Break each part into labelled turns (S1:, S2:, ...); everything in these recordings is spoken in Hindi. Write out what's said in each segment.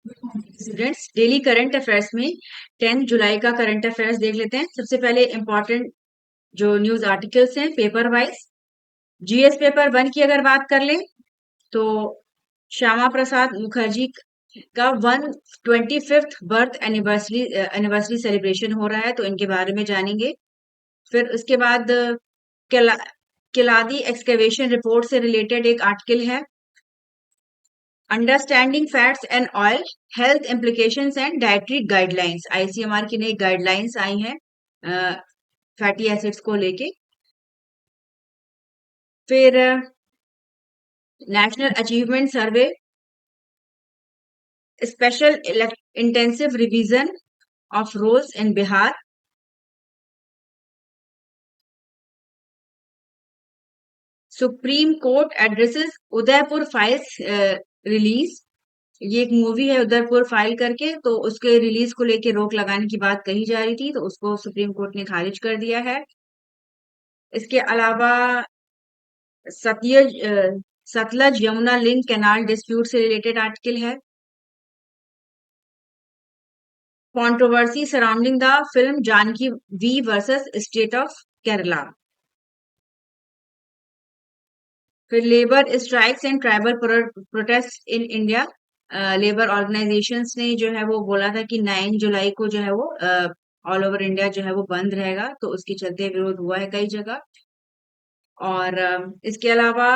S1: स्टूडेंट्स, डेली करंट अफेयर्स में 10 जुलाई का करंट अफेयर्स देख लेते हैं। सबसे पहले इंपॉर्टेंट जो न्यूज आर्टिकल्स हैं paper wise. GS paper one की अगर बात कर लें तो श्यामा प्रसाद मुखर्जी का 125th बर्थ एनिवर्सरी सेलिब्रेशन हो रहा है, तो इनके बारे में जानेंगे। फिर उसके बाद केला, केलादी एक्सकेवेशन रिपोर्ट से रिलेटेड एक आर्टिकल है, understanding fats and oil, health implications and dietary guidelines. ICMR की नई गाइडलाइंस आई हैं फैटी एसिड्स को लेके। फिर national achievement survey, special intensive revision of rolls in Bihar. Supreme court addresses Udaipur files release. ये एक मूवी है उदयपुर फाइल करके, तो उसके रिलीज को लेके रोक लगाने की बात कही जा रही थी, तो उसको सुप्रीम कोर्ट ने खारिज कर दिया है। इसके अलावा Sutlej Sutlej Yamuna link canal dispute से रिलेटेड आर्टिकल है। Controversy surrounding the film Janaki V versus state of Kerala. फिर labour strikes and tribal protest in India. Labour organisations ने जो है वो बोला था कि 9 जुलाई को जो है वो ऑल ओवर इंडिया जो है वो बंद रहेगा, तो उसके चलते विरोध हुआ है कई जगह। और इसके अलावा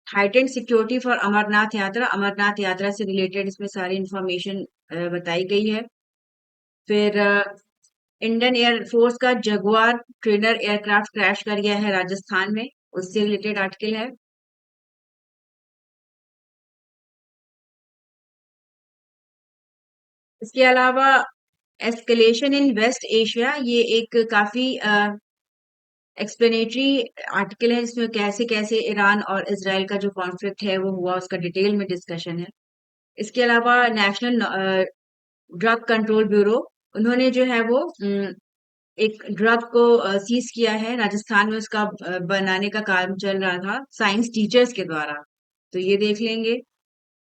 S1: हाइटेंड सिक्योरिटी फॉर अमरनाथ यात्रा से रिलेटेड इसमें सारी इंफॉर्मेशन बताई गई है। फिर इंडियन एयर फोर्स का जगुआर ट्रेनर एयरक्राफ्ट क्रैश कर गया है राजस्थान में, उससे रिलेटेड आर्टिकल है। इसके अलावा एस्केलेशन इन वेस्ट एशिया, ये एक काफी एक्सप्लेनेटरी आर्टिकल है, जिसमें कैसे कैसे ईरान और इसराइल का जो कॉन्फ्लिक्ट है वो हुआ, उसका डिटेल में डिस्कशन है। इसके अलावा नेशनल ड्रग कंट्रोल ब्यूरो, उन्होंने जो है वो एक ड्रग को सीज किया है राजस्थान में, उसका बनाने का काम चल रहा था साइंस टीचर्स के द्वारा, तो ये देख लेंगे।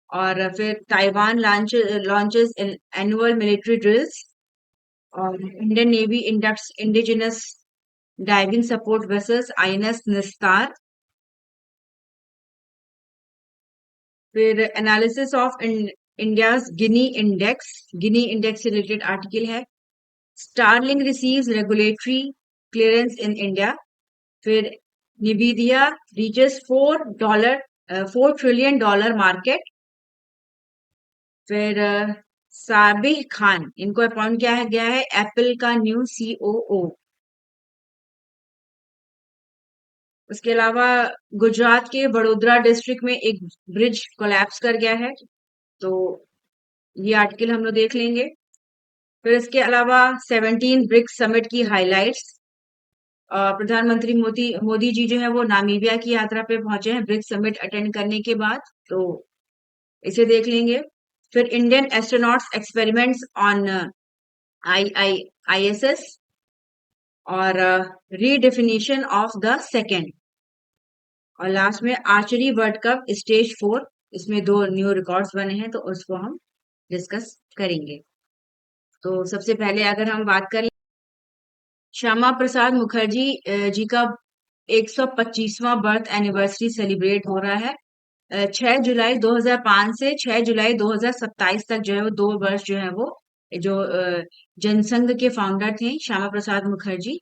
S1: और फिर Taiwan launches annual military drills, और Indian navy inducts indigenous diving support vessels INS Nistar. फिर analysis of India's Gini index से रिलेटेड आर्टिकल है। Starlink receives regulatory clearance in India. फिर निविदिया रीचेस $4 ट्रिलियन मार्केट। फिर साबिह खान, इनको अपॉइंट किया गया है एप्पल का न्यू सीओओ। उसके अलावा गुजरात के वडोदरा डिस्ट्रिक्ट में एक ब्रिज कोलैप्स कर गया है, तो ये आर्टिकल हम लोग देख लेंगे। फिर इसके अलावा 17 ब्रिक्स समिट की हाइलाइट्स। प्रधानमंत्री मोदी मोदी जी जो है वो नामीबिया की यात्रा पे पहुंचे हैं ब्रिक्स समिट अटेंड करने के बाद, तो इसे देख लेंगे। फिर Indian astronauts experiments on I I ISS, और रीडिफिनिशन ऑफ द सेकेंड। और लास्ट में आर्चरी वर्ल्ड कप स्टेज 4, इसमें 2 न्यू रिकॉर्ड्स बने हैं, तो उसको हम डिस्कस करेंगे। तो सबसे पहले अगर हम बात करें, श्यामा प्रसाद मुखर्जी जी का 125वां बर्थ एनिवर्सरी सेलिब्रेट हो रहा है। 6 जुलाई 2005 से 6 जुलाई 2027 तक जो है वो 2 वर्ष जो है वो जो जनसंघ के फाउंडर थे श्यामा प्रसाद मुखर्जी,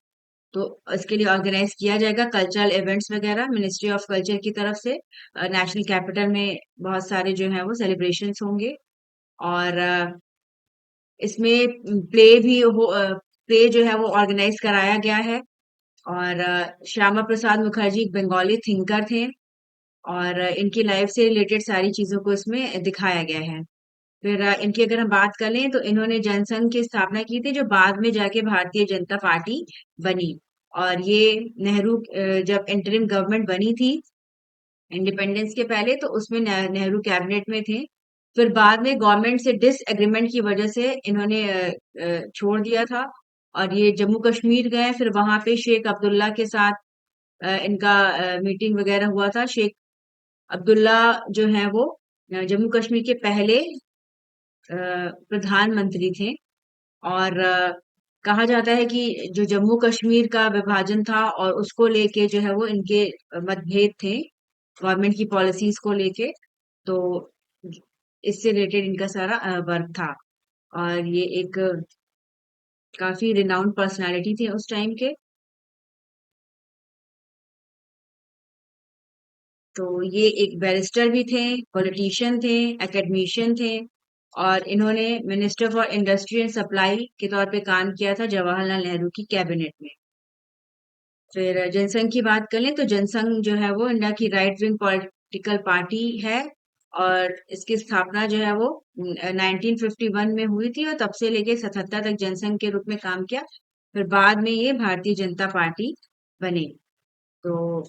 S1: तो इसके लिए ऑर्गेनाइज किया जाएगा कल्चरल इवेंट्स वगैरह मिनिस्ट्री ऑफ कल्चर की तरफ से। नेशनल कैपिटल में बहुत सारे जो है वो सेलिब्रेशंस होंगे। और इसमें प्ले जो है वो ऑर्गेनाइज कराया गया है। और श्यामा प्रसाद मुखर्जी एक बंगाली थिंकर थे, और इनकी लाइफ से रिलेटेड सारी चीजों को इसमें दिखाया गया है। फिर इनकी अगर हम बात कर लें तो इन्होंने जनसंघ की स्थापना की थी, जो बाद में जाके भारतीय जनता पार्टी बनी। और ये जब इंटरिम गवर्नमेंट बनी थी इंडिपेंडेंस के पहले, तो उसमें नेहरू कैबिनेट में थे। फिर बाद में गवर्नमेंट से डिसएग्रीमेंट की वजह से इन्होंने छोड़ दिया था, और ये जम्मू कश्मीर गए। फिर वहां पे शेख अब्दुल्ला के साथ इनका मीटिंग वगैरह हुआ था। शेख अब्दुल्ला जो है वो जम्मू कश्मीर के पहले प्रधानमंत्री थे। और कहा जाता है कि जो जम्मू कश्मीर का विभाजन था और उसको लेके जो है वो इनके मतभेद थे गवर्नमेंट की पॉलिसीज को लेके। तो इससे रिलेटेड इनका सारा वर्क था। और ये एक काफी रिनाउंड पर्सनालिटी थे उस टाइम के। तो ये एक बैरिस्टर भी थे, पॉलिटिशियन थे, एकेडमिशियन थे। और इन्होंने minister for industry and supply के तौर पे काम किया था जवाहरलाल नेहरू की कैबिनेट में। फिर जनसंघ की बात कर लें तो जनसंघ जो है वो इंडिया की राइट विंग पॉलिटिकल पार्टी है। और इसकी स्थापना जो है वो 1951 में हुई थी और तब से लेके 77 तक जनसंघ के रूप में काम किया। फिर बाद में ये भारतीय जनता पार्टी बनी। तो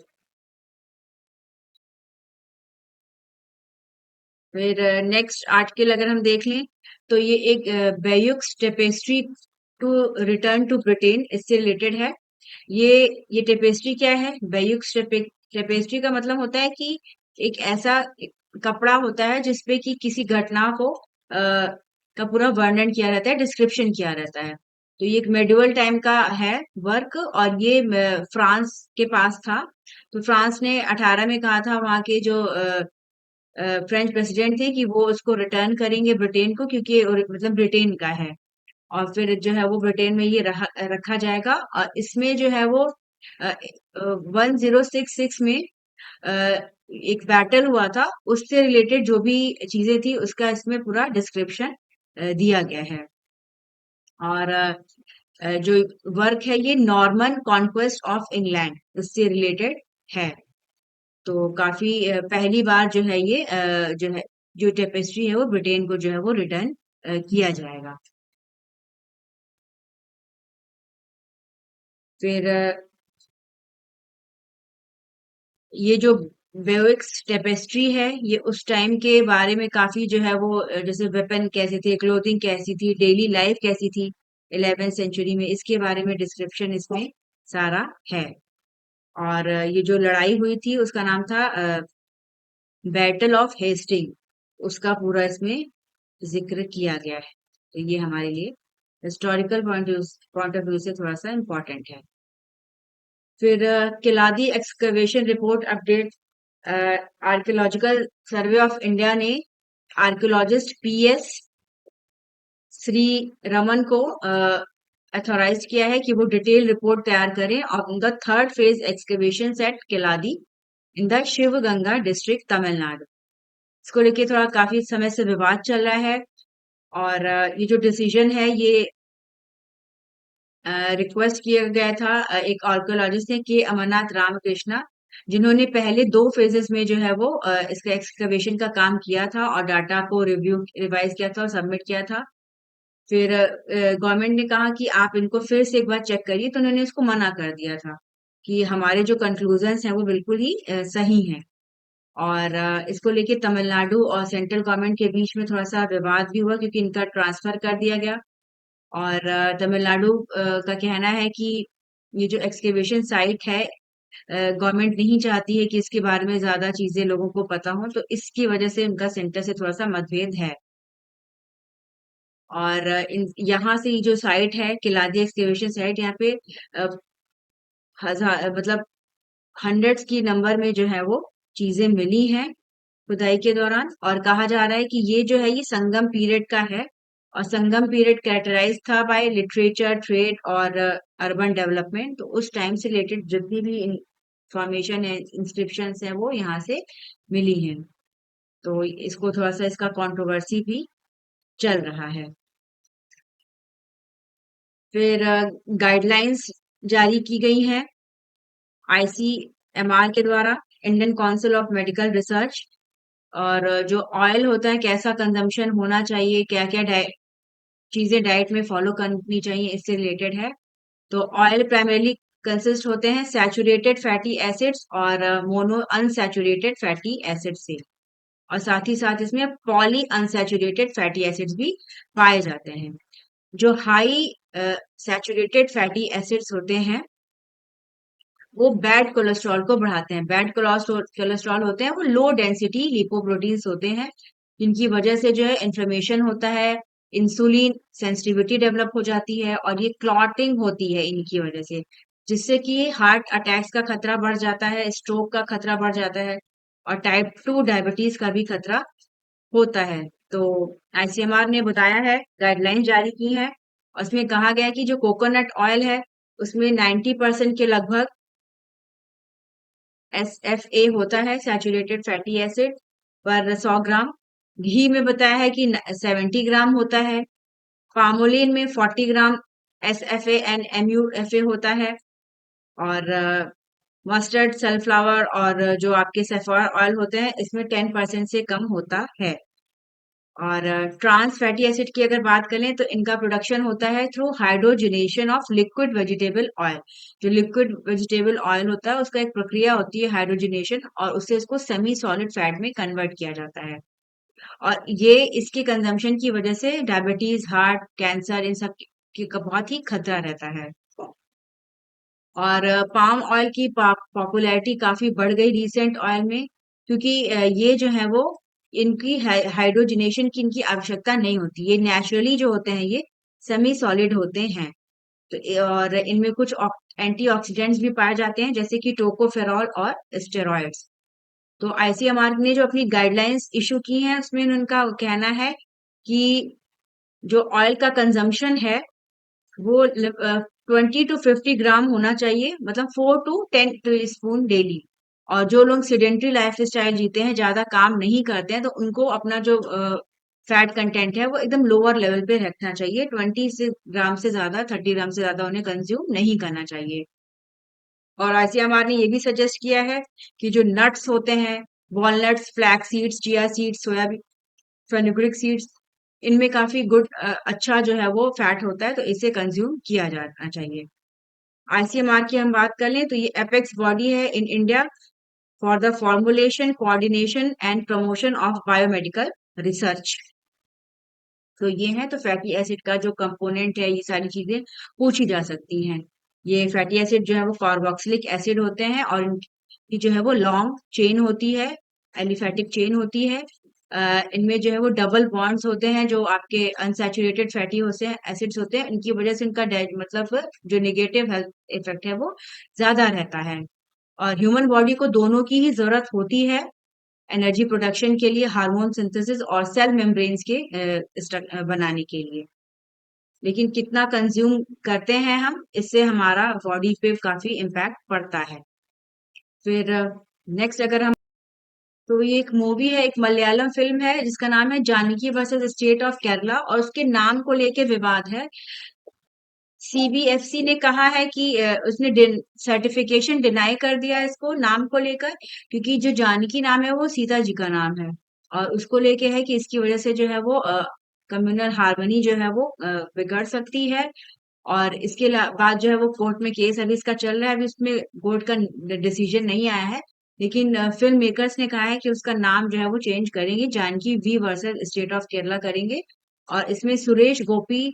S1: फिर नेक्स्ट आर्टिकल अगर हम देख लें तो ये एक Bayeux tapestry to return to Britain इससे रिलेटेड है। ये ये टेपेस्ट्री क्या है? बेयुक्स टेपेस्ट्री का मतलब होता है कि एक ऐसा कपड़ा होता है जिसपे कि किसी घटना को का पूरा वर्णन किया रहता है, डिस्क्रिप्शन किया रहता है। तो ये एक मेडिवल टाइम का है वर्क। और ये फ्रांस के पास था। तो फ्रांस ने 18 में कहा था वहां के जो फ्रेंच प्रेसिडेंट थे कि वो उसको रिटर्न करेंगे ब्रिटेन को, क्योंकि ये मतलब ब्रिटेन का है। और फिर जो है वो ब्रिटेन में ये रखा जाएगा। और इसमें जो है वो 1066 में अ, एक बैटल हुआ था, उससे रिलेटेड जो भी चीजें थी उसका इसमें पूरा डिस्क्रिप्शन दिया गया है। और जो वर्क है ये नॉर्मन कॉन्क्वेस्ट ऑफ इंग्लैंड उससे रिलेटेड है। तो काफी पहली बार जो है ये जो है जो टेपेस्ट्री है वो ब्रिटेन को जो है वो रिटर्न किया जाएगा। फिर ये जो बेविक्स टेपेस्ट्री है ये उस टाइम के बारे में काफी जो है वो जैसे वेपन कैसे थे, क्लोथिंग कैसी थी, डेली लाइफ कैसी थी 11th सेंचुरी में, इसके बारे में डिस्क्रिप्शन इसमें सारा है। और ये जो लड़ाई हुई थी उसका नाम था बैटल ऑफ हेस्टिंग, उसका पूरा इसमें जिक्र किया गया है। तो ये हमारे लिए हिस्टोरिकल पॉइंट ऑफ व्यू से थोड़ा सा इम्पोर्टेंट है। फिर Keeladi excavation report update. Archaeological survey of India ने आर्कियोलॉजिस्ट पीएस श्री रमन को अथॉराइज किया है कि वो डिटेल रिपोर्ट तैयार करें और उनका third phase excavation at Keeladi in the Sivaganga district Tamil Nadu. इसको लेके थोड़ा काफी समय से विवाद चल रहा है। और ये जो डिसीजन है ये रिक्वेस्ट किया गया था एक आर्कियोलॉजिस्ट ने, के अमरनाथ रामकृष्णा, जिन्होंने पहले दो फेजेस में जो है वो इसका एक्सकवेशन का काम किया था और डाटा को रिवाइज किया था और सबमिट किया था। फिर गवर्नमेंट ने कहा कि आप इनको फिर से एक बार चेक करिए, तो उन्होंने इसको मना कर दिया था कि हमारे जो कंक्लूजन्स हैं वो बिल्कुल ही सही हैं। और इसको लेके तमिलनाडु और सेंट्रल गवर्नमेंट के बीच में थोड़ा सा विवाद भी हुआ क्योंकि इनका ट्रांसफर कर दिया गया। और तमिलनाडु का कहना है कि ये जो एक्सकेवेशन साइट है गवर्नमेंट नहीं चाहती है कि इसके बारे में ज्यादा चीजें लोगों को पता हो, तो इसकी वजह से उनका सेंटर से थोड़ा सा मतभेद है। और यहाँ से ये जो साइट है किलादी एक्सकेवेशन साइट, यहाँ पे अ, हजार मतलब हंड्रेड्स की नंबर में जो है वो चीजें मिली हैं खुदाई के दौरान। और कहा जा रहा है कि ये जो है ये संगम पीरियड का है। और संगम पीरियड कैरेक्टराइज था बाय लिटरेचर, ट्रेड और अर्बन डेवलपमेंट। तो उस टाइम से रिलेटेड जितनी भी इंफॉर्मेशन है, इंस्क्रिप्शन है, वो यहाँ से मिली हैं। तो इसको थोड़ा सा इसका कंट्रोवर्सी भी चल रहा है। फिर गाइडलाइंस जारी की गई हैं आईसीएमआर के द्वारा, Indian council of medical research. और जो ऑयल होता है कैसा कंजम्पशन होना चाहिए, क्या क्या चीजें डाइट में फॉलो करनी चाहिए, इससे रिलेटेड है। तो ऑयल प्राइमरीली कंसिस्ट होते हैं सैचुरेटेड फैटी एसिड्स और मोनो अनसैचुरेटेड फैटी एसिड से। और साथ ही साथ इसमें पॉली अनसैचुरेटेड फैटी एसिड्स भी पाए जाते हैं। जो हाई सैचुरेटेड फैटी एसिड्स होते हैं वो बैड कोलेस्ट्रॉल को बढ़ाते हैं। बैड कोलेस्ट्रॉल होते हैं वो लो डेंसिटी लिपोप्रोटीन्स होते हैं इनकी वजह से जो है इन्फ्लेमेशन होता है, इंसुलिन सेंसिटिविटी डेवलप हो जाती है और ये क्लॉटिंग होती है इनकी वजह से, जिससे कि हार्ट अटैक्स का खतरा बढ़ जाता है, स्ट्रोक का खतरा बढ़ जाता है और टाइप 2 डायबिटीज का भी खतरा होता है। तो आईसीएमआर ने बताया है, गाइडलाइन जारी की है, और उसमें कहा गया है कि जो कोकोनट ऑयल है, उसमें 90% के लगभग एसएफए होता है, सैचुरेटेड फैटी एसिड, पर 100 ग्राम। घी में बताया है कि 70 ग्राम होता है। पामोलिन में 40 ग्राम एसएफए एंड एमयूएफए होता है। और मस्टर्ड, सनफ्लावर और जो आपके सैफरन ऑयल होते हैं, इसमें 10% से कम होता है। और ट्रांस फैटी एसिड की अगर बात करें तो इनका प्रोडक्शन होता है through hydrogenation of liquid vegetable oil. जो लिक्विड वेजिटेबल ऑयल होता है उसका एक प्रक्रिया होती है हाइड्रोजनेशन, और उससे इसको सेमी सॉलिड फैट में कन्वर्ट किया जाता है। और ये इसके कंजम्पशन की वजह से डायबिटीज, हार्ट कैंसर, इन सब का बहुत ही खतरा रहता है। और पाम ऑयल की पॉपुलैरिटी काफी बढ़ गई रिसेंट ऑयल में, क्योंकि ये जो है वो इनकी हाइड्रोजनेशन की इनकी आवश्यकता नहीं होती, ये नेचुरली जो होते हैं ये सेमी सॉलिड होते हैं। तो और इनमें कुछ एंटीऑक्सीडेंट्स भी पाए जाते हैं, जैसे कि टोकोफेरॉल और स्टेरॉइड्स। तो आईसीएमआर ने जो अपनी गाइडलाइंस इशू की हैं उसमें उनका कहना है कि जो ऑयल का कंजम्पशन है वो 20 to 50 ग्राम होना चाहिए, मतलब 4 to 10 टीस्पून डेली। और जो लोग सेडेंट्री लाइफ स्टाइल जीते हैं, ज्यादा काम नहीं करते हैं, तो उनको अपना जो फैट कंटेंट है वो एकदम लोअर लेवल पे रखना चाहिए। 20 ग्राम से ज्यादा, 30 ग्राम से ज्यादा उन्हें कंज्यूम नहीं करना चाहिए। और आईसीएमआर ने ये भी सजेस्ट किया है कि जो नट्स होते हैं, walnuts, flax seeds, chia seeds, soybean, fenugreek seeds, इनमें काफी गुड अच्छा जो है वो फैट होता है, तो इसे कंज्यूम किया जाना चाहिए। आईसीएमआर की हम बात कर लें तो ये एपेक्स बॉडी है in India for the formulation, coordination and promotion of biomedical research. तो ये है, तो फैटी एसिड का जो कंपोनेंट है, ये सारी चीजें पूछी जा सकती हैं। ये फैटी एसिड जो है वो कार्बोक्सिलिक एसिड होते हैं, और इनकी जो है वो लॉन्ग चेन होती है, एलिफैटिक चेन होती है। इनमें जो है वो डबल बॉन्ड्स होते हैं, जो आपके अनसैचुरेटेड फैटी होते हैं, एसिड्स होते हैं, इनकी वजह से इनका मतलब जो नेगेटिव हेल्थ इफेक्ट है वो ज्यादा रहता है। और ह्यूमन बॉडी को दोनों की ही जरूरत होती है, एनर्जी प्रोडक्शन के लिए, हार्मोन सिंथेसिस और सेल मेम्ब्रेन्स के बनाने के लिए। लेकिन कितना कंज्यूम करते हैं हम, इससे हमारा बॉडी पे काफी इम्पैक्ट पड़ता है। फिर नेक्स्ट अगर हम, तो ये एक मूवी है, एक मलयालम फिल्म है जिसका नाम है Janaki versus state of Kerala, और उसके नाम को लेके विवाद है। सीबीएफसी ने कहा है कि उसने सर्टिफिकेशन डिनाई कर दिया है इसको नाम को लेकर, क्योंकि जो जानकी नाम है वो सीता जी का नाम है, और उसको लेके है कि इसकी वजह से जो है वो कम्युनल हार्मनी जो है वो बिगड़ सकती है। और इसके बाद जो है वो कोर्ट में केस अभी इसका चल रहा है, अभी उसमें कोर्ट का डिसीजन नहीं आया है। लेकिन फिल्म मेकर्स ने कहा है कि उसका नाम जो है वो चेंज करेंगे, Janaki V versus state of Kerala करेंगे। और इसमें सुरेश गोपी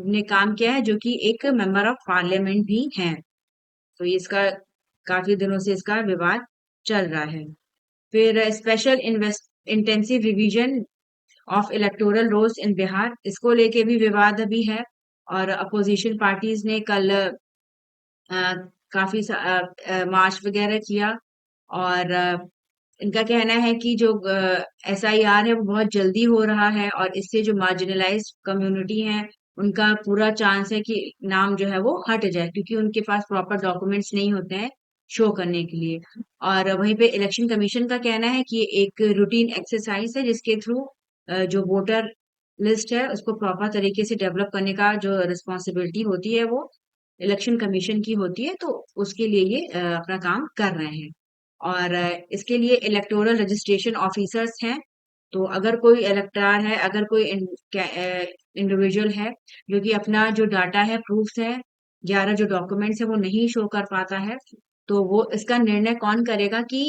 S1: ने काम किया है, जो कि एक मेंबर ऑफ पार्लियामेंट भी हैं। तो ये इसका काफी दिनों से इसका विवाद चल रहा है। फिर special invest intensive revision of electoral rolls in Bihar, इसको लेके भी विवाद अभी है। और अपोजिशन पार्टीज ने कल अ, काफी मार्च वगैरह किया। और इनका कहना है कि जो एसआईआर है वो बहुत जल्दी हो रहा है, और इससे जो मार्जिनलाइज्ड कम्युनिटी है उनका पूरा चांस है कि नाम जो है वो हट जाए, क्योंकि उनके पास प्रॉपर डॉक्यूमेंट्स नहीं होते हैं शो करने के लिए। और वहीं पे इलेक्शन कमीशन का कहना है कि ये एक रूटीन एक्सरसाइज है, जिसके थ्रू जो वोटर लिस्ट है उसको प्रॉपर तरीके से डेवलप करने का जो रिस्पॉन्सिबिलिटी होती है वो इलेक्शन कमीशन की होती है, तो उसके लिए ये अपना काम कर रहे हैं। और इसके लिए इलेक्टोरल रजिस्ट्रेशन ऑफिसर्स हैं। तो अगर कोई इलेक्टर है, अगर कोई इंडिविजुअल है जो कि अपना जो डाटा है, प्रूफ्स है, 11 जो डॉक्यूमेंट्स है वो नहीं शो कर पाता है, तो वो इसका निर्णय कौन करेगा कि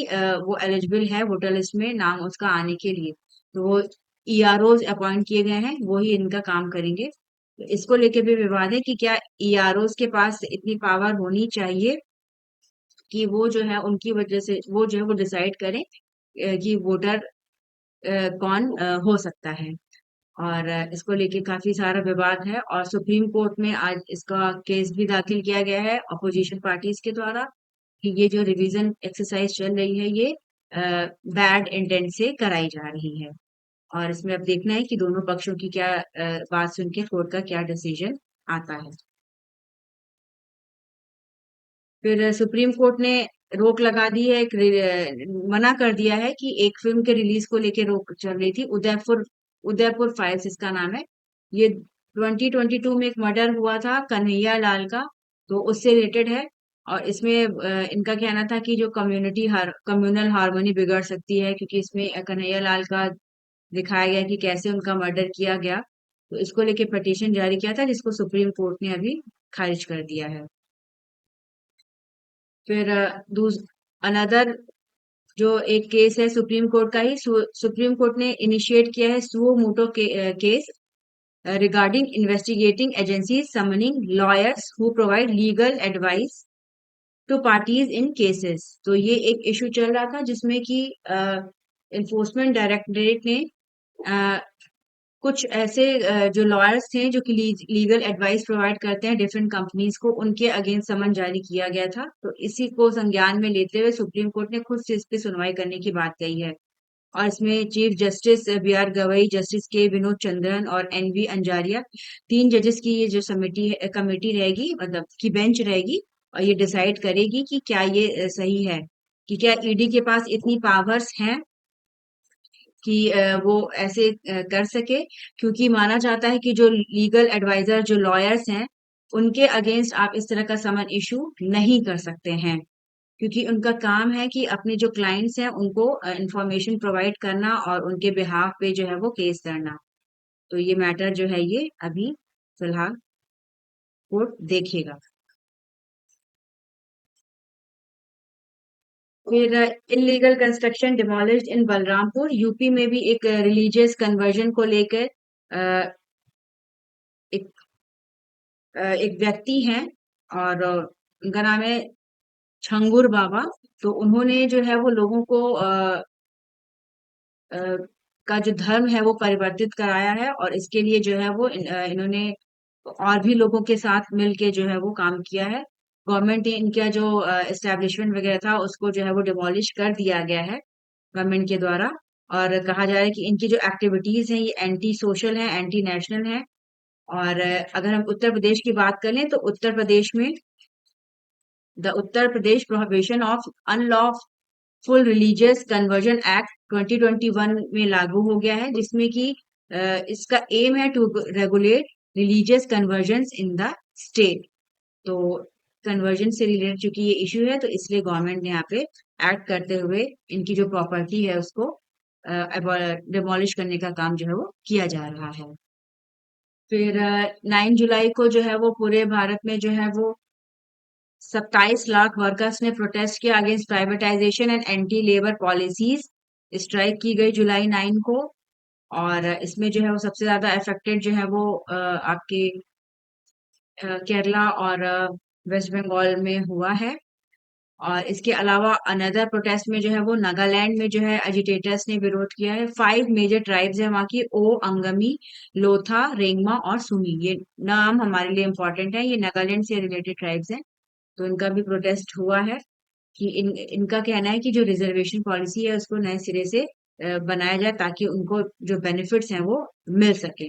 S1: वो एलिजिबल है वोटर लिस्ट में नाम उसका आने के लिए। तो वो ईआरओज अपॉइंट किए गए हैं, वो ही इनका काम करेंगे। तो इसको लेके भी विवाद है कि क्या ईआरओज के पास इतनी पावर होनी चाहिए कि वो जो है उनकी वजह से वो जो है वो डिसाइड करें कि वोटर कौन हो सकता है। और इसको लेके काफी सारा विवाद है और सुप्रीम कोर्ट में आज इसका केस भी दाखिल किया गया है अपोजिशन पार्टीज के द्वारा कि ये जो रिवीजन एक्सरसाइज चल रही है ये बैड इंटेंट से कराई जा रही है। और इसमें अब देखना है कि दोनों पक्षों की क्या बात सुन के कोर्ट का क्या डिसीजन आता है। फिर सुप्रीम कोर्ट ने रोक लगा दी है, मना कर दिया है कि एक फिल्म के रिलीज को लेकर रोक चल रही थी, उदयपुर उदयपुर फाइल्स इसका नाम है। ये 2022 में एक मर्डर हुआ था कन्हैया लाल का, तो उससे रिलेटेड है। और इसमें इनका कहना था कि जो कम्युनल हार्मनी बिगड़ सकती है, क्योंकि इसमें कन्हैया लाल का दिखाया गया कि कैसे उनका मर्डर किया गया। तो इसको लेके पिटीशन जारी किया था जिसको सुप्रीम कोर्ट ने अभी खारिज कर दिया है। फिर दूस अनदर जो एक केस है सुप्रीम कोर्ट का ही, सुप्रीम कोर्ट ने इनिशिएट किया है suo motu case regarding investigating agencies summoning lawyers who provide legal advice to parties in cases। तो ये एक इशू चल रहा था जिसमें कि इन्फोर्समेंट डायरेक्टरेट ने कुछ ऐसे जो लॉयर्स थे जो कि लीगल एडवाइस प्रोवाइड करते हैं डिफरेंट कंपनीज को, उनके अगेंस्ट समन जारी किया गया था। तो इसी को संज्ञान में लेते हुए सुप्रीम कोर्ट ने खुद से इस पे सुनवाई करने की बात कही है। और इसमें chief justice B R Gavai, justice K Vinod Chandran और एन वी अंजारिया, 3 जजेस की ये जो कमेटी रहेगी, मतलब की बेंच रहेगी, और ये डिसाइड करेगी कि क्या ये सही है, कि क्या ईडी के पास इतनी पावर्स हैं कि वो ऐसे कर सके। क्योंकि माना जाता है कि जो लीगल एडवाइजर, जो लॉयर्स हैं, उनके अगेंस्ट आप इस तरह का समन इशू नहीं कर सकते हैं, क्योंकि उनका काम है कि अपने जो क्लाइंट्स हैं उनको इंफॉर्मेशन प्रोवाइड करना और उनके बिहाफ पे जो है वो केस करना। तो ये मैटर जो है ये अभी फिलहाल कोर्ट देखेगा। फिर इलीगल कंस्ट्रक्शन डिमोलिश्ड इन बलरामपुर, यूपी में भी एक रिलीजियस कन्वर्जन को लेकर अ, एक एक व्यक्ति हैं, और उनका नाम है छंगुर बाबा। तो उन्होंने जो है वो लोगों को अ, का जो धर्म है वो परिवर्तित कराया है, और इसके लिए जो है वो इन्होंने और भी लोगों के साथ मिलके जो है वो काम किया है। गवर्नमेंट ने इनका जो एस्टेब्लिशमेंट वगैरह था उसको जो है वो डिमोलिश कर दिया गया है गवर्नमेंट के द्वारा। और कहा जा रहा है कि इनकी जो एक्टिविटीज हैं ये एंटी सोशल है, एंटी नेशनल है। और अगर हम उत्तर प्रदेश की बात करें तो उत्तर प्रदेश में the Uttar Pradesh prohibition of unlawful religious conversion act 2021 में लागू हो गया है, जिसमें कि इसका एम है to regulate religious conversion in the state. तो कन्वर्जन से रिलेटेड चूंकि ये इश्यू है, तो इसलिए गवर्नमेंट ने यहाँ पे एक्ट करते हुए इनकी जो प्रॉपर्टी है उसको डिमोलिश करने का काम जो है वो किया जा रहा है। फिर 9 जुलाई को जो है वो पूरे भारत में जो है वो 27 लाख वर्कर्स ने प्रोटेस्ट किया against privatisation and anti labour policies. Strike की गई जुलाई 9 को। और इसमें जो है वो सबसे ज्यादा अफेक्टेड जो है वो आपके केरला और वेस्ट बंगाल में हुआ है। और इसके अलावा अनदर प्रोटेस्ट में जो है वो नागालैंड में जो है एजिटेटर्स ने विरोध किया है। 5 मेजर ट्राइब्स है वहाँ की, ओ, अंगमी, लोथा, रेंगमा और सुमी। ये नाम हमारे लिए इम्पोर्टेंट है, ये नागालैंड से रिलेटेड ट्राइब्स हैं। तो इनका भी प्रोटेस्ट हुआ है कि इनका कहना है कि जो रिजर्वेशन पॉलिसी है उसको नए सिरे से बनाया जाए ताकि उनको जो बेनिफिट्स हैं वो मिल सके।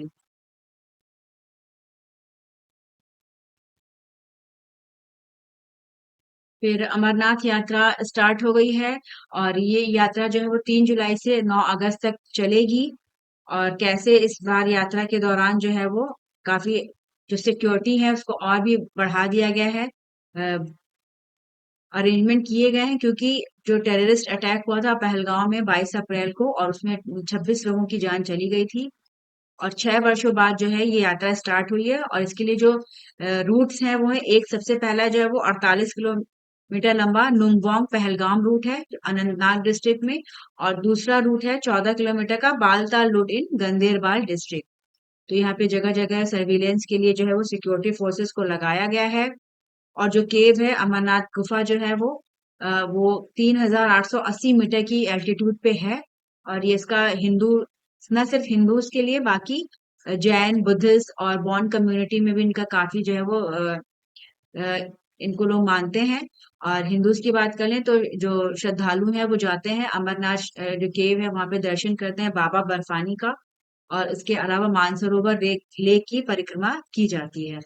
S1: फिर अमरनाथ यात्रा स्टार्ट हो गई है, और ये यात्रा जो है वो 3 जुलाई से 9 अगस्त तक चलेगी। और कैसे इस बार यात्रा के दौरान जो है वो काफी जो सिक्योरिटी है उसको और भी बढ़ा दिया गया है, अरेंजमेंट किए गए हैं, क्योंकि जो टेररिस्ट अटैक हुआ था पहलगांव में 22 अप्रैल को, और उसमें 26 लोगों की जान चली गई थी। और 6 वर्षों बाद जो है ये यात्रा स्टार्ट हुई है, और इसके लिए जो रूट्स हैं वो है, एक सबसे पहला जो है वो 48 किलोमीटर लंबा नुंगवांग पहलगाम रूट है जो अनंतनाग डिस्ट्रिक्ट में। और दूसरा रूट है 14 किलोमीटर का बालताल रूट इन गंदेरबाल डिस्ट्रिक्ट। तो यहाँ पे जगह जगह सर्विलेंस के लिए जो है वो सिक्योरिटी फोर्सेस को लगाया गया है। और जो केव है अमरनाथ गुफा जो है वो 3880 मीटर की एल्टीट्यूड पे है। और ये इसका हिंदू, न सिर्फ हिंदूज के लिए, बाकी जैन, बुद्धिस्ट और बॉन कम्युनिटी में भी इनका काफी जो है वो अ, इनको लोग मानते हैं। और हिंदूज की बात करें तो जो श्रद्धालु हैं वो जाते हैं अमरनाथ, जो केव है वहां पे दर्शन करते हैं बाबा बर्फानी का। और इसके अलावा मानसरोवर लेक की परिक्रमा की जाती है।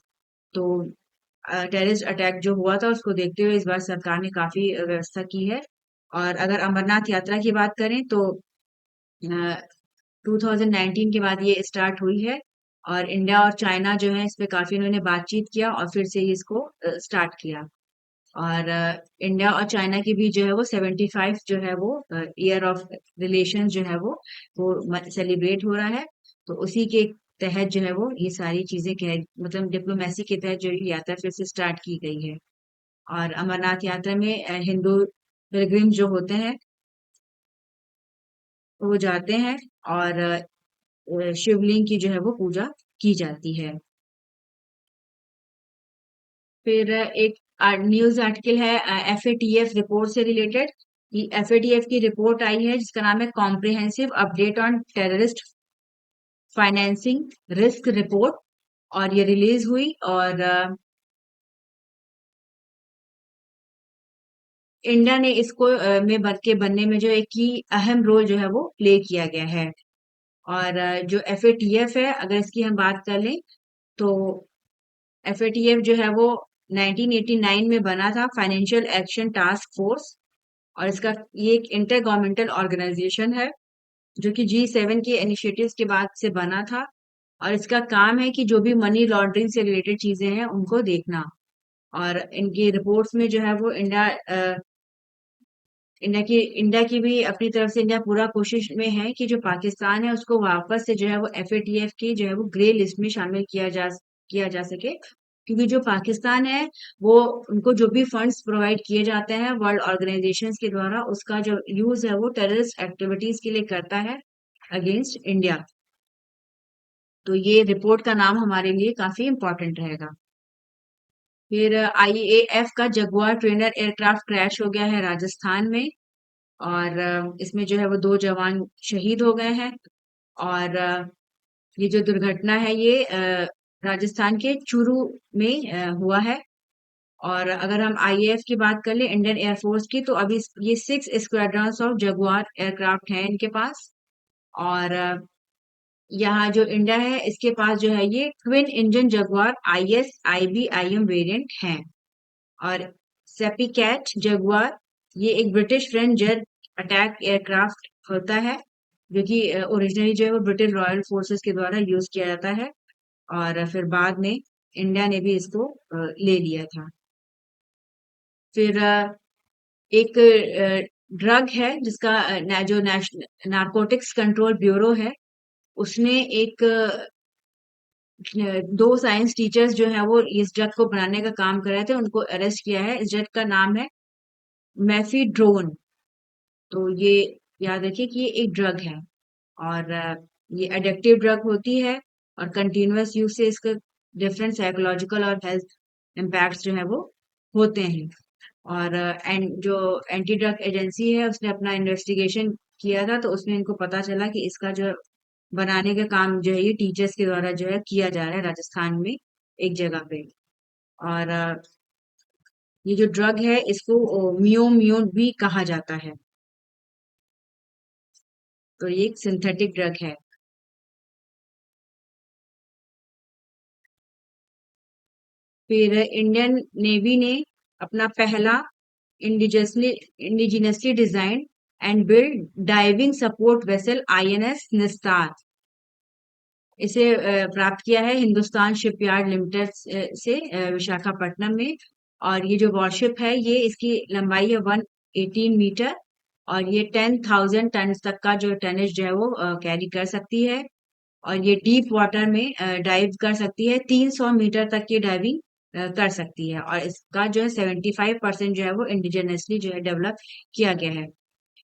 S1: तो टेररिस्ट अटैक जो हुआ था उसको देखते हुए इस बार सरकार ने काफी व्यवस्था की है। और अगर अमरनाथ यात्रा की बात करें तो 2019 के बाद ये स्टार्ट हुई है। और इंडिया और चाइना जो है इस पे काफी इन्होंने बातचीत किया और फिर से इसको स्टार्ट किया। और इंडिया और चाइना की भी जो है वो 75 जो है वो ईयर ऑफ रिलेशन जो है वो सेलिब्रेट हो रहा है। तो उसी के तहत जो है वो ये सारी चीजें कह मतलब डिप्लोमेसी के तहत जो ये यात्रा फिर से स्टार्ट की गई है। और अमरनाथ यात्रा में हिंदू पिलग्रिम जो होते हैं वो जाते हैं। और शिवलिंग की जो है वो पूजा की जाती है। फिर एक न्यूज आर्टिकल है एफएटीएफ रिपोर्ट से रिलेटेड। कि एफएटीएफ की रिपोर्ट आई है जिसका नाम है comprehensive update on terrorist financing risk report. और ये रिलीज हुई। और इंडिया ने इसको में के बनने में जो एक की अहम रोल जो है वो प्ले किया गया है। और जो एफएटीएफ है अगर इसकी हम बात कर लें तो एफएटीएफ जो है वो 1989 में बना था, फाइनेंशियल एक्शन टास्क फोर्स। और इसका ये एक इंटर गवर्नमेंटल ऑर्गेनाइजेशन है जो कि G7 के इनिशिएटिव्स के बाद से बना था। और इसका काम है कि जो भी मनी लॉन्ड्रिंग से रिलेटेड चीजें हैं उनको देखना। और इनकी रिपोर्ट्स में जो है वो इंडिया की भी अपनी तरफ से इंडिया पूरा कोशिश में है कि जो पाकिस्तान है उसको वापस से जो है वो एफएटीएफ की जो है वो ग्रे लिस्ट में शामिल किया जा सके। क्योंकि जो पाकिस्तान है वो उनको जो भी फंड्स प्रोवाइड किए जाते हैं वर्ल्ड ऑर्गेनाइजेशंस के द्वारा उसका जो यूज है वो टेररिस्ट एक्टिविटीज के लिए करता है अगेंस्ट इंडिया। तो ये रिपोर्ट का नाम हमारे लिए काफी इंपॉर्टेंट रहेगा। फिर आईएएफ का जगुआर ट्रेनर एयरक्राफ्ट क्रैश हो गया है राजस्थान में। और इसमें जो है वो 2 जवान शहीद हो गए हैं। और ये जो दुर्घटना है ये राजस्थान के चूरू में हुआ है। और अगर हम आईएएफ की बात कर ले इंडियन एयरफोर्स की तो अभी ये 6 स्क्वाड्रॉन्स ऑफ जगुआर एयरक्राफ्ट हैं इनके पास। और यहाँ जो इंडिया है इसके पास जो है ये twin engine Jaguar IS IB IM variant हैं। और सेपीकैट जगुआर ये एक British French jet attack aircraft होता है जो कि ओरिजिनली जो है वो ब्रिटिश रॉयल फोर्सेस के द्वारा यूज किया जाता है। और फिर बाद में इंडिया ने भी इसको ले लिया था। फिर एक ड्रग है जिसका जो नेशनल नारकोटिक्स कंट्रोल ब्यूरो है उसने एक 2 साइंस टीचर्स जो है वो इस ड्रग को बनाने का काम कर रहे थे उनको अरेस्ट किया है। इस ड्रग का नाम है मेफीड्रोन। तो ये याद रखिए कि ये एक ड्रग है। और ये एडिक्टिव ड्रग होती है। और कंटिन्यूअस यूज से इसका डिफरेंट साइकोलॉजिकल और हेल्थ इम्पैक्ट्स जो है वो होते हैं। और जो एंटी ड्रग एजेंसी है उसने अपना इन्वेस्टिगेशन किया था तो उसमें इनको पता चला कि इसका जो बनाने का काम जो है ये टीचर्स के द्वारा जो है किया जा रहा है राजस्थान में एक जगह पे। और ये जो ड्रग है इसको मियो भी कहा जाता है। तो ये एक सिंथेटिक ड्रग है। फिर इंडियन नेवी ने अपना पहला indigenously indigenously design and build diving support vessel INS निस्तार इसे प्राप्त किया है हिंदुस्तान शिपयार्ड लिमिटेड से विशाखापट्टनम में। और ये जो वॉरशिप है ये इसकी लंबाई है 118 मीटर। और ये 10,000 टन तक का जो टनेज जो है वो कैरी कर सकती है। और ये डीप वाटर में डाइव कर सकती है, 300 मीटर तक की डाइविंग कर सकती है। और इसका जो है 75% जो है वो इंडिजिनसली जो है डेवलप किया गया है।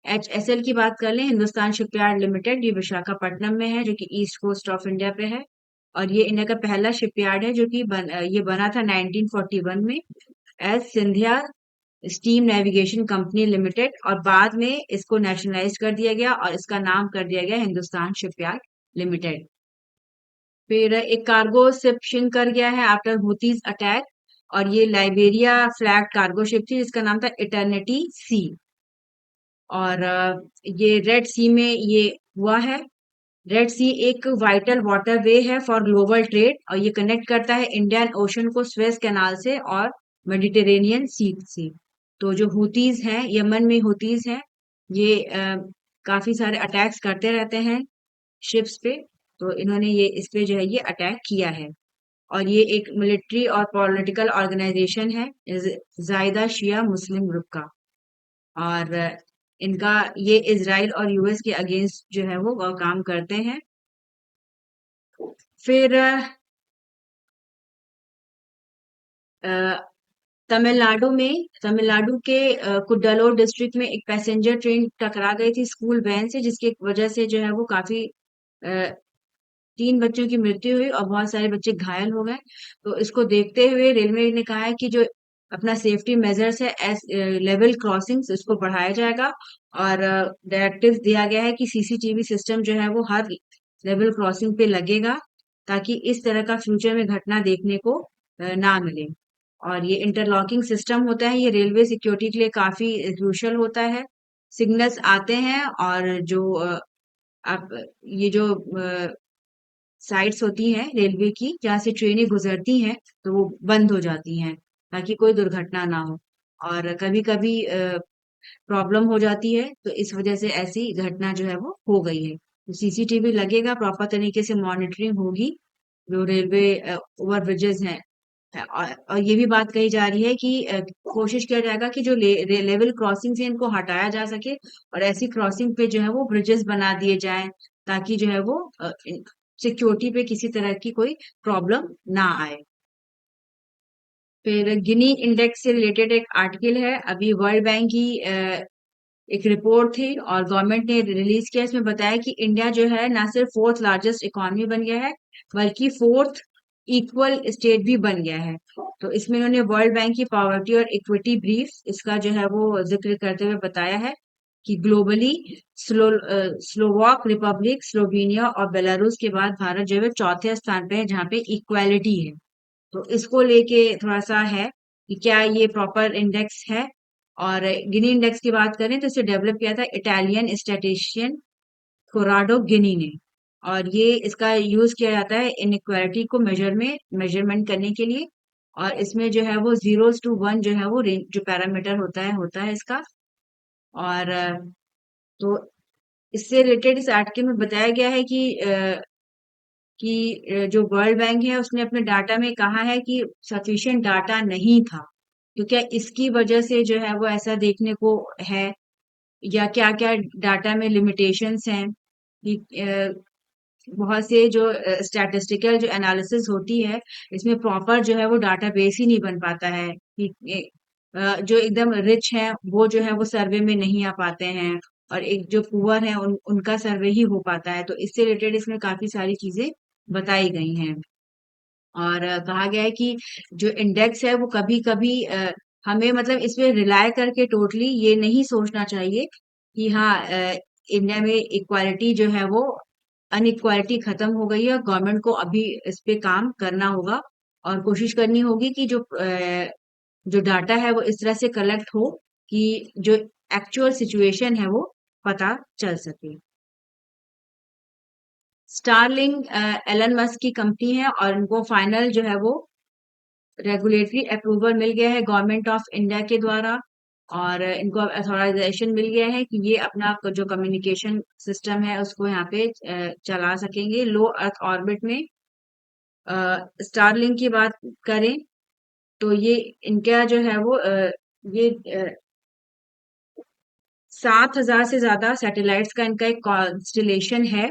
S1: एचएसएल की बात कर लें हिंदुस्तान शिपयार्ड लिमिटेड, ये विशाखापट्टनम में है जो कि ईस्ट कोस्ट ऑफ इंडिया पे है। और ये इंडिया का पहला शिपयार्ड है जो कि ये बना था 1941 में as Scindia steam navigation company limited, और बाद में इसको नेशनलाइज कर दिया गया और इसका नाम कर दिया गया हिंदुस्तान शिपयार्ड लिमिटेड। फिर एक कार्गो शिप सिंक कर गया है आफ्टर हुतीज अटैक, और ये लाइबेरिया फ्लैग कार्गो शिप थी जिसका नाम था इटर्निटी सी। और ये रेड सी में ये हुआ है। रेड सी एक वाइटल वाटर वे है फॉर ग्लोबल ट्रेड, और ये कनेक्ट करता है इंडियन ओशन को स्वेज कैनाल से और मेडिटेरेनियन सी से। तो जो हुतीज हैं, यमन में हुतीज हैं, ये काफी सारे अटैक्स करते रहते हैं शिप्स पे। तो इन्होंने ये इस पे जो है ये अटैक किया है। और ये एक मिलिट्री और पॉलिटिकल ऑर्गेनाइजेशन है, जायदा शिया मुस्लिम ग्रुप का। और इनका ये इजराइल और यूएस के अगेंस्ट जो है वो काम करते हैं। फिर अ, तमिलनाडु के कुड्डलोर डिस्ट्रिक्ट में एक पैसेंजर ट्रेन टकरा गई थी स्कूल वैन से, जिसकी वजह से जो है वो काफी अ, 3 बच्चों की मृत्यु हुई और बहुत सारे बच्चे घायल हो गए। तो इसको देखते हुए रेलवे ने कहा है कि जो अपना सेफ्टी मेजर्स है, लेवल क्रॉसिंग्स, इसको बढ़ाया जाएगा। और डायरेक्टिव दिया गया है कि सीसीटीवी सिस्टम जो है वो हर लेवल क्रॉसिंग पे लगेगा, ताकि इस तरह का फ्यूचर में घटना देखने को ना मिले। और ये इंटरलॉकिंग सिस्टम होता है, ये रेलवे सिक्योरिटी के लिए काफी क्रूशियल होता है। सिग्नल्स आते हैं और जो आप ये जो साइट्स होती हैं रेलवे की जहाँ से ट्रेनें गुजरती हैं, तो वो बंद हो जाती हैं ताकि कोई दुर्घटना ना हो। और कभी-कभी प्रॉब्लम हो जाती है, तो इस वजह से ऐसी घटना जो है वो हो गई है। तो सीसीटीवी लगेगा, प्रॉपर तरीके से मॉनिटरिंग होगी जो रेलवे ओवर ब्रिजेस हैं। और ये भी बात कही जा रही है कि कोशिश किया जाएगा कि जो लेवल क्रॉसिंग है इनको हटाया जा सके, और ऐसी क्रॉसिंग पे जो है वो ब्रिजेस बना दिए जाएं, ताकि जो है वो सिक्योरिटी पे किसी तरह की कोई प्रॉब्लम ना आए। फिर गिनी इंडेक्स से रिलेटेड एक आर्टिकल है, अभी वर्ल्ड बैंक की एक रिपोर्ट थी और गवर्नमेंट ने रिलीज किया। इसमें बताया कि इंडिया जो है ना सिर्फ फोर्थ लार्जेस्ट इकोनॉमी बन गया है, बल्कि फोर्थ इक्वल स्टेट भी बन गया है। तो इसमें इन्होंने वर्ल्ड बैंक की पॉवर्टी और इक्विटी ब्रीफ इसका जो है वो जिक्र करते हुए बताया है कि ग्लोबली स्लोवाक रिपब्लिक, स्लोवेनिया और बेलारूस के बाद भारत जो है चौथे स्थान पे है जहाँ पे इक्वालिटी है। तो इसको लेके थोड़ा-सा है कि क्या ये प्रॉपर इंडेक्स है। और गिनी इंडेक्स की बात करें तो इसे डेवलप किया था इटालियन स्टैटिस्टिशियन कोराडो गिनी ने। और ये इसका यूज़ किया जाता है इनइक्वालिटी को मेजरमेंट करने के लिए। और इसमें जो है वो 0 टू 1 जो है वो रेंज जो पैरामीटर होता है इसका। और तो इससे रिलेटेड इस आर्टिकल में बताया गया है कि जो वर्ल्ड बैंक है उसने अपने डाटा में कहा है कि सफिशिएंट डाटा नहीं था। तो क्या इसकी वजह से जो है वो ऐसा देखने को है, या क्या-क्या डाटा में लिमिटेशंस हैं कि बहुत से जो स्टैटिस्टिकल जो एनालिसिस होती है, इसमें प्रॉपर जो है वो डाटाबेस ही नहीं बन पाता है कि जो एकदम रिच हैं वो जो है वो सर्वे में नहीं आ पाते हैं, और एक जो पुअर हैं उनका सर्वे ही हो पाता है। तो इससे रिलेटेड इसमें काफ़ी सारी चीज़ें बताई गई हैं। और कहा गया है कि जो इंडेक्स है वो कभी-कभी हमें मतलब इस पे रिलाय करके टोटली ये नहीं सोचना चाहिए कि हाँ, इंडिया में इक्वालिटी जो है वो अनइक्वालिटी खत्म हो गई है। गवर्नमेंट को अभी इस पे काम करना होगा और कोशिश करनी होगी कि जो डाटा है वो इस तरह से कलेक्ट हो कि जो एक्चुअल सिचुएशन है वो पता चल सके। स्टारलिंक एलन मस्क की कंपनी है और इनको फाइनल जो है वो रेगुलेटरी अप्रूवल मिल गया है गवर्नमेंट ऑफ इंडिया के द्वारा। और इनको अथॉराइजेशन मिल गया है कि ये अपना जो कम्युनिकेशन सिस्टम है उसको यहाँ पे चला सकेंगे लो अर्थ ऑर्बिट में। स्टारलिंक की बात करें तो ये इनका जो है वो ये 7,000 से ज्यादा सैटेलाइट्स का इनका एक कॉन्स्टलेशन है।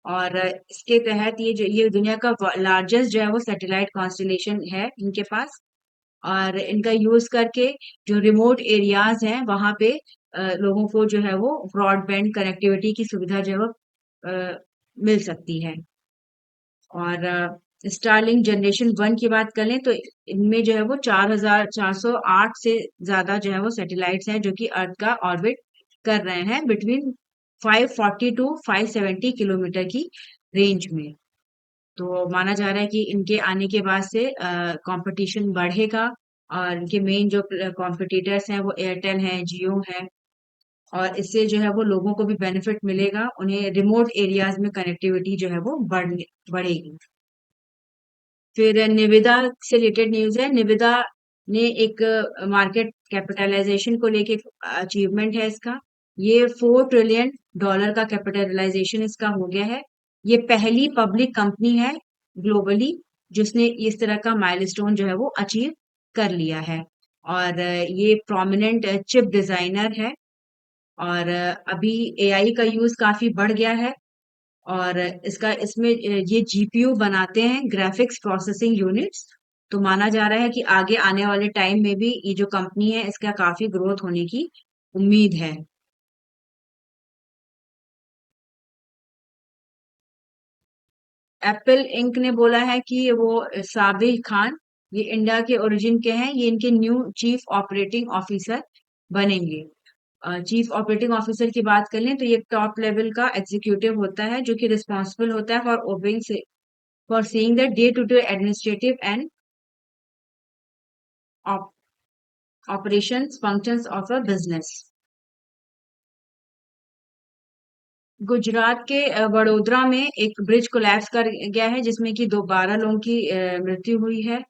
S1: और इसके तहत ये दुनिया का लार्जेस्ट जो है वो सैटेलाइट कॉन्स्टलेशन है इनके पास। और इनका यूज करके जो रिमोट एरियाज हैं वहां पे लोगों को जो है वो ब्रॉडबैंड कनेक्टिविटी की सुविधा जो है वो मिल सकती है। और स्टारलिंक जनरेशन 1 की बात कर लें तो इनमें जो है वो 4,408 से ज्यादा जो है वो सैटेलाइट्स हैं जो कि अर्थ का ऑर्बिट कर रहे हैं बिटवीन 540 टू 570 किलोमीटर की रेंज में। तो माना जा रहा है कि इनके आने के बाद से कंपटीशन बढ़ेगा और इनके मेन जो कॉम्पिटिटर्स हैं वो एयरटेल हैं, जियो हैं, और इससे जो है वो लोगों को भी बेनिफिट मिलेगा, उन्हें रिमोट एरियाज में कनेक्टिविटी जो है वो बढ़ेगी। फिर निविदा से रिलेटेड न्यूज है। निविदा ने एक मार्केट कैपिटलाइजेशन को लेके अचीवमेंट है इसका। ये $4 ट्रिलियन का कैपिटलाइजेशन इसका हो गया है। ये पहली पब्लिक कंपनी है ग्लोबली जिसने इस तरह का माइलस्टोन जो है वो अचीव कर लिया है। और ये प्रोमिनेंट चिप डिजाइनर है। और अभी एआई का यूज काफी बढ़ गया है। और इसका इसमें ये जीपीयू बनाते हैं, ग्राफिक्स प्रोसेसिंग यूनिट्स। तो माना जा रहा है कि आगे आने वाले टाइम में भी ये जो कंपनी है इसका काफी ग्रोथ होने की उम्मीद है। एप्पल इंक ने बोला है कि वो साबिर खान, ये इंडिया के ओरिजिन के हैं, ये इनके न्यू चीफ ऑपरेटिंग ऑफिसर बनेंगे। चीफ ऑपरेटिंग ऑफिसर की बात कर लें तो ये टॉप लेवल का एग्जीक्यूटिव होता है जो कि रिस्पॉन्सिबल होता है for owing for seeing the day to day administrative and operations functions of a business। Gujarat के वडोदरा में एक ब्रिज कोलैप्स कर गया है जिसमें कि 12 लोगों की मृत्यु हुई है।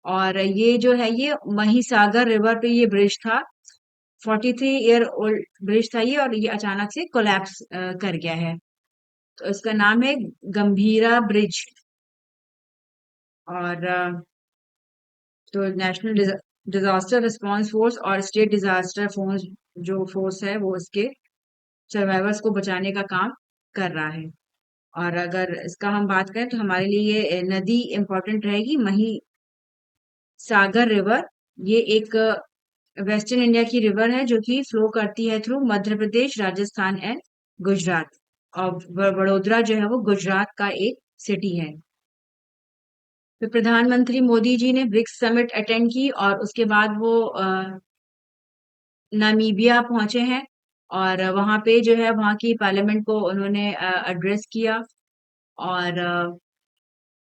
S1: और ये जो है ये महिसागर रिवर पे ये ब्रिज था। 43 ईयर ओल्ड ब्रिज था ये, और ये अचानक से कोलैप्स कर गया है। तो इसका नाम है गंभीरा ब्रिज। और तो नेशनल डिजास्टर रिस्पांस फोर्स और स्टेट डिजास्टर फोर्स जो फोर्स है वो इसके सर्वाइवर्स को बचाने का काम कर रहा है। और अगर इसका हम बात करें तो हमारे लिए ये नदी इम्पोर्टेंट रहेगी, मही सागर रिवर। ये एक वेस्टर्न इंडिया की रिवर है जो कि फ्लो करती है थ्रू मध्य प्रदेश, राजस्थान एंड गुजरात। और वडोदरा जो है वो गुजरात का एक सिटी है। फिर प्रधानमंत्री मोदी जी ने ब्रिक्स समिट अटेंड की और उसके बाद वो नामीबिया पहुंचे हैं। और वहां पे जो है वहां की पार्लियामेंट को उन्होंने एड्रेस किया। और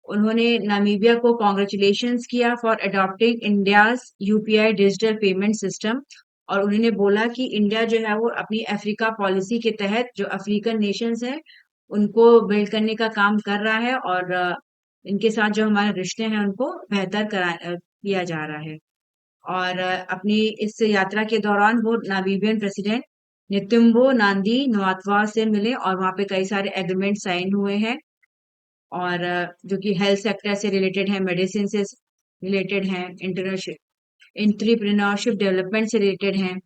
S1: उन्होंने नामीबिया को कॉन्ग्रेचुलेशंस किया for adopting India's UPI digital payment system. और उन्होंने बोला कि इंडिया जो है वो अपनी अफ्रीका पॉलिसी के तहत जो अफ्रीकन नेशंस हैं उनको बिल्ड करने का काम कर रहा है। और इनके साथ जो हमारे रिश्ते हैं उनको बेहतर किया जा रहा है। और अपनी इस यात्रा के दौरान वो नामीबियन प्रेसिडेंट नितुम्बो नांदी नवात्वा से मिले और वहां पे कई सारे एग्रीमेंट साइन हुए हैं। और जो कि हेल्थ सेक्टर से रिलेटेड है, मेडिसिन से रिलेटेड है, इंटरनशिप एंटरप्रेन्योरशिप डेवलपमेंट से रिलेटेड हैं।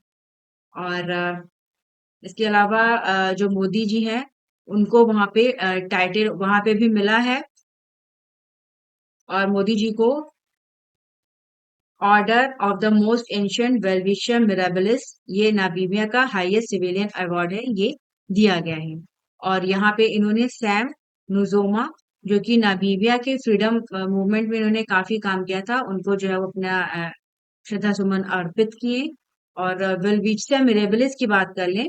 S1: और इसके अलावा जो मोदी जी हैं उनको वहां पे टाइटल वहां पे भी मिला है। और मोदी जी को order of the most ancient welwitschia mirabilis, ये नामीबिया का हाईएस्ट सिविलियन अवार्ड है, ये दिया गया है। और यहाँ पे इन्होंने सैम नुजोमा जो कि नामीबिया के फ्रीडम मूवमेंट में इन्होंने काफी काम किया था, उनको जो है वो अपना श्रद्धा सुमन अर्पित किए। और वेलविशिया मिराबिलिस की बात कर लें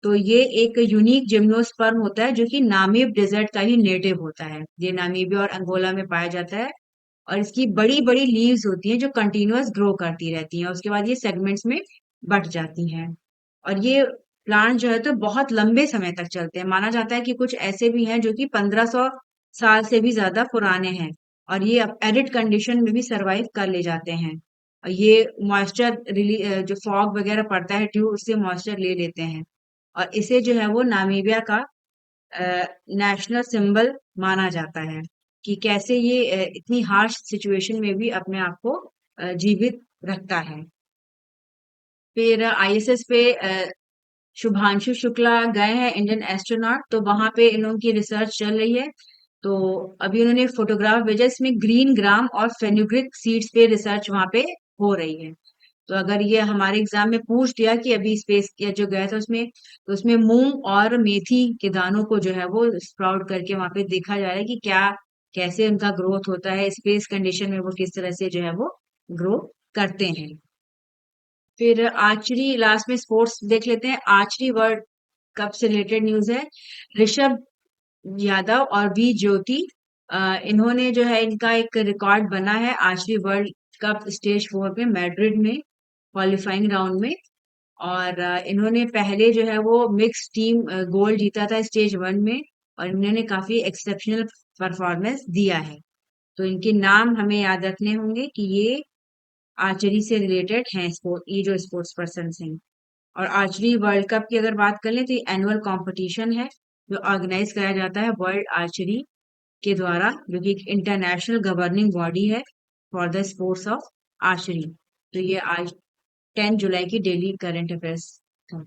S1: तो ये एक यूनिक जिम्नोस्पर्म होता है जो कि नामीब डेजर्ट का ही नेटिव होता है। ये नामीबिया और अंगोला में पाया जाता है। और इसकी बड़ी-बड़ी लीव्स होती हैं जो कंटीन्यूअस ग्रो करती रहती हैं। उसके बाद ये सेगमेंट्स में बँट जाती हैं। और ये प्लांट जो है तो बहुत लंबे समय तक चलते हैं। माना जाता है कि कुछ ऐसे भी हैं जो कि 1500 साल से भी ज़्यादा पुराने हैं। और ये एरिड कंडीशन में भी सर्वाइव कर ले जाते हैं। और ये मॉइस्चर जो फॉग वगैरह पड़ता है ड्यू उससे मॉइस्चर ले लेते हैं। और इसे जो है वो नामीबिया का नेशनल सिंबल माना जाता है कि कैसे ये इतनी हार्श सिचुएशन में भी अपने आप को जीवित रखता है। फिर आईएसएस पे शुभांशु शुक्ला गए हैं, इंडियन एस्ट्रोनॉट। तो वहां पे इन लोगों की रिसर्च चल रही है। तो अभी उन्होंने एक फोटोग्राफ भेजा, इसमें ग्रीन ग्राम और फेनुग्रिक सीड्स पे रिसर्च वहां पे हो रही है। तो अगर ये हमारे एग्जाम में पूछ दिया कि अभी स्पेस किया जो गया था उसमें, तो उसमें मूंग और मेथी के दानों को जो है वो स्प्राउट करके वहां पे देखा जा रहा है कि क्या कैसे उनका ग्रोथ होता है, स्पेस कंडीशन में वो किस तरह से जो है वो ग्रो करते हैं। फिर आर्चरी लास्ट में स्पोर्ट्स देख लेते हैं। आर्चरी वर्ल्ड कप से रिलेटेड न्यूज़ है। ऋषभ यादव और वी ज्योति इन्होंने जो है इनका एक रिकॉर्ड बना है आर्चरी वर्ल्ड कप स्टेज 4 में मैड्रिड में क्वालिफाइंग राउंड में। और इन्होंने पहले जो है वो मिक्स टीम गोल्ड जीता था स्टेज 1 में और इन्होंने काफी एक्सेप्शनल परफॉर्मेंस दिया है। तो इनके नाम हमें याद रखने होंगे कि ये आर्चरी से रिलेटेड हैं, स्पोर्ट ये जो स्पोर्ट्स पर्सन हैं। और आर्चरी वर्ल्ड कप की अगर बात कर लें तो ये एनुअल कंपटीशन है जो ऑर्गेनाइज कराया जाता है वर्ल्ड आर्चरी के द्वारा, जो कि एक इंटरनेशनल गवर्निंग बॉडी है for the sports of archery. तो ये आज 10 जुलाई की डेली करंट अफेयर्स था।